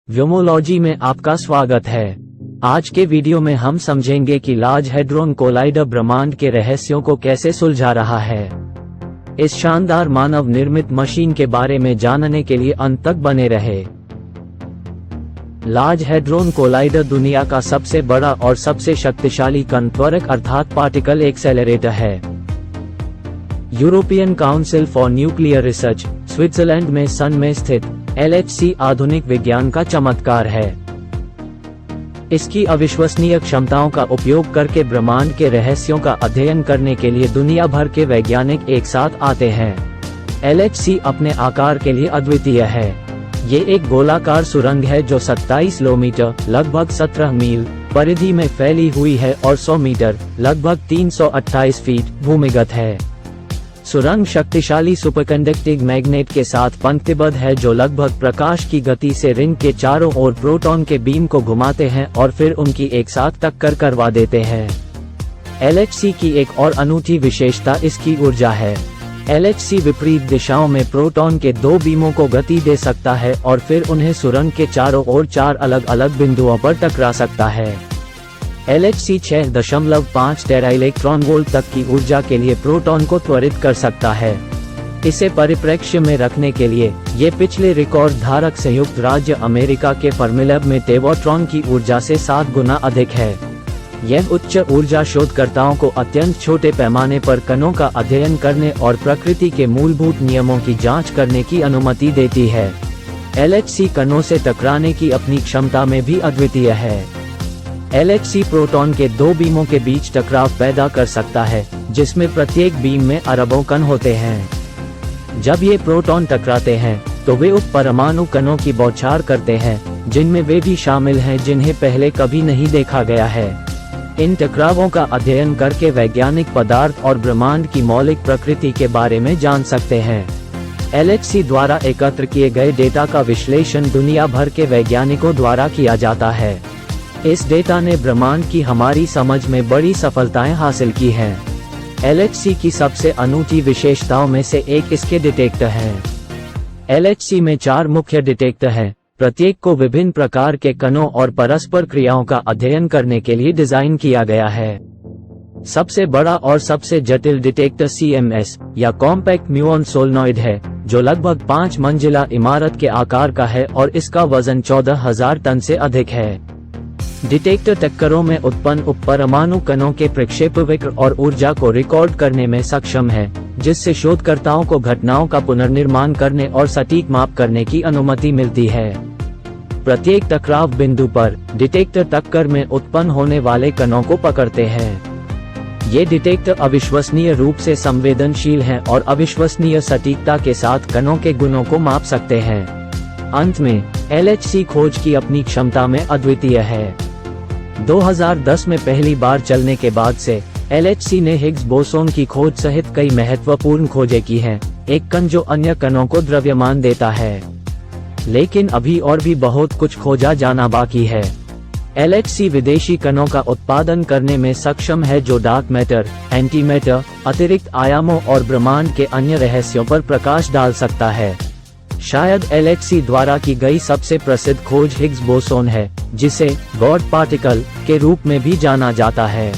व्योमोलॉजी में आपका स्वागत है। आज के वीडियो में हम समझेंगे कि लार्ज हैड्रॉन कोलाइडर ब्रह्मांड के रहस्यों को कैसे सुलझा रहा है। इस शानदार मानव निर्मित मशीन के बारे में जानने के लिए अंत तक बने रहे। लार्ज हैड्रॉन कोलाइडर दुनिया का सबसे बड़ा और सबसे शक्तिशाली कण त्वरक अर्थात पार्टिकल एक्सेलरेटर है। European council for nuclear research Switzerland में सन में स्थित LHC आधुनिक विज्ञान का चमत्कार है। इसकी अविश्वसनीय क्षमताओं का उपयोग करके ब्रह्मांड के रहस्यों का अध्ययन करने के लिए दुनिया भर के वैज्ञानिक एक साथ आते हैं। LHC अपने आकार के लिए अद्वितीय है। ये एक गोलाकार सुरंग है जो 27 किलोमीटर लगभग 17 मील परिधि में फैली हुई है और 100 मीटर लगभग 328 फीट भूमिगत है। सुरंग शक्तिशाली सुपरकंडक्टिंग मैग्नेट के साथ पंक्तिबद्ध है जो लगभग प्रकाश की गति से रिंग के चारों ओर प्रोटॉन के बीम को घुमाते हैं और फिर उनकी एक साथ टक्कर करवा देते हैं। LHC की एक और अनूठी विशेषता इसकी ऊर्जा है। LHC विपरीत दिशाओं में प्रोटॉन के दो बीमों को गति दे सकता है और फिर उन्हें सुरंग के चारों ओर 4 अलग अलग बिंदुओं पर टकरा सकता है। LHC 6.5 टेरा इलेक्ट्रॉन वोल्ट तक की ऊर्जा के लिए प्रोटॉन को त्वरित कर सकता है। इसे परिप्रेक्ष्य में रखने के लिए ये पिछले रिकॉर्ड धारक संयुक्त राज्य अमेरिका के फर्मिलैब में टेवोट्रॉन की ऊर्जा से 7 गुना अधिक है। यह उच्च ऊर्जा शोधकर्ताओं को अत्यंत छोटे पैमाने पर कणों का अध्ययन करने और प्रकृति के मूलभूत नियमों की जांच करने की अनुमति देती है। LHC कणों से टकराने की अपनी क्षमता में भी अद्वितीय है। LHC प्रोटॉन के दो बीमों के बीच टकराव पैदा कर सकता है, जिसमें प्रत्येक बीम में अरबों कण होते हैं। जब ये प्रोटॉन टकराते हैं तो वे उप परमाणु कणों की बौछार करते हैं, जिनमें वे भी शामिल हैं जिन्हें पहले कभी नहीं देखा गया है। इन टकरावों का अध्ययन करके वैज्ञानिक पदार्थ और ब्रह्मांड की मौलिक प्रकृति के बारे में जान सकते हैं। LHC द्वारा एकत्र किए गए डेटा का विश्लेषण दुनिया भर के वैज्ञानिकों द्वारा किया जाता है। इस डेटा ने ब्रह्मांड की हमारी समझ में बड़ी सफलताएं हासिल की हैं। LHC की सबसे अनूठी विशेषताओं में से एक इसके डिटेक्टर हैं। LHC में 4 मुख्य डिटेक्टर हैं, प्रत्येक को विभिन्न प्रकार के कणों और परस्पर क्रियाओं का अध्ययन करने के लिए डिजाइन किया गया है। सबसे बड़ा और सबसे जटिल डिटेक्टर CMS या कॉम्पैक्ट म्यूऑन सोलेनॉइड है, जो लगभग 5 मंजिला इमारत के आकार का है और इसका वजन 14,000 टन से अधिक है। डिटेक्टर टक्करों में उत्पन्न उप परमाणु कणों के प्रक्षेपवक्र और ऊर्जा को रिकॉर्ड करने में सक्षम है, जिससे शोधकर्ताओं को घटनाओं का पुनर्निर्माण करने और सटीक माप करने की अनुमति मिलती है। प्रत्येक टकराव बिंदु पर डिटेक्टर टक्कर में उत्पन्न होने वाले कणों को पकड़ते हैं। ये डिटेक्टर अविश्वसनीय रूप से संवेदनशील हैं और अविश्वसनीय सटीकता के साथ कणों के गुणों को माप सकते हैं। अंत में LHC खोज की अपनी क्षमता में अद्वितीय है। 2010 में पहली बार चलने के बाद से LHC ने हिग्स बोसोन की खोज सहित कई महत्वपूर्ण खोजें की हैं, एक कण जो अन्य कणों को द्रव्यमान देता है। लेकिन अभी और भी बहुत कुछ खोजा जाना बाकी है। LHC विदेशी कणों का उत्पादन करने में सक्षम है जो डार्क मैटर, एंटीमैटर, अतिरिक्त आयामों और ब्रह्मांड के अन्य रहस्यों पर प्रकाश डाल सकता है। शायद LHC द्वारा की गई सबसे प्रसिद्ध खोज हिग्स बोसोन है, जिसे गॉड पार्टिकल के रूप में भी जाना जाता है।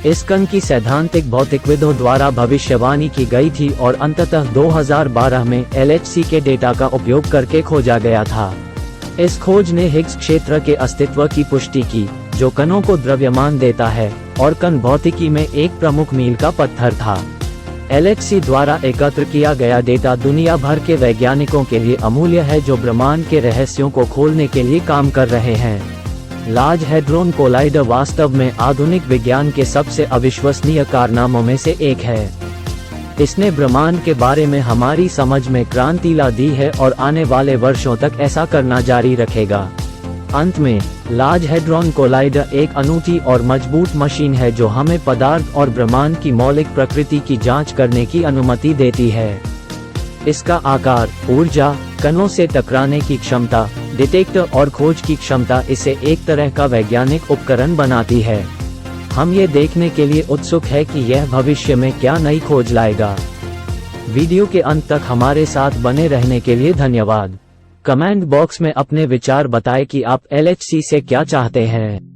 इस कण की सैद्धांतिक भौतिकविदों द्वारा भविष्यवाणी की गई थी और अंततः 2012 में LHC के डेटा का उपयोग करके खोजा गया था। इस खोज ने हिग्स क्षेत्र के अस्तित्व की पुष्टि की, जो कणों को द्रव्यमान देता है और कण भौतिकी में एक प्रमुख मील का पत्थर था। LHC द्वारा एकत्र किया गया डेटा दुनिया भर के वैज्ञानिकों के लिए अमूल्य है, जो ब्रह्मांड के रहस्यों को खोलने के लिए काम कर रहे हैं। लार्ज हैड्रॉन कोलाइडर वास्तव में आधुनिक विज्ञान के सबसे अविश्वसनीय कारनामों में से एक है। इसने ब्रह्मांड के बारे में हमारी समझ में क्रांति ला दी है और आने वाले वर्षों तक ऐसा करना जारी रखेगा। अंत में लार्ज हैड्रॉन कोलाइडर एक अनूठी और मजबूत मशीन है जो हमें पदार्थ और ब्रह्मांड की मौलिक प्रकृति की जांच करने की अनुमति देती है। इसका आकार, ऊर्जा, कणों से टकराने की क्षमता, डिटेक्टर और खोज की क्षमता इसे एक तरह का वैज्ञानिक उपकरण बनाती है। हम ये देखने के लिए उत्सुक है कि यह भविष्य में क्या नई खोज लाएगा। वीडियो के अंत तक हमारे साथ बने रहने के लिए धन्यवाद। कमेंट बॉक्स में अपने विचार बताएं कि आप LHC से क्या चाहते हैं।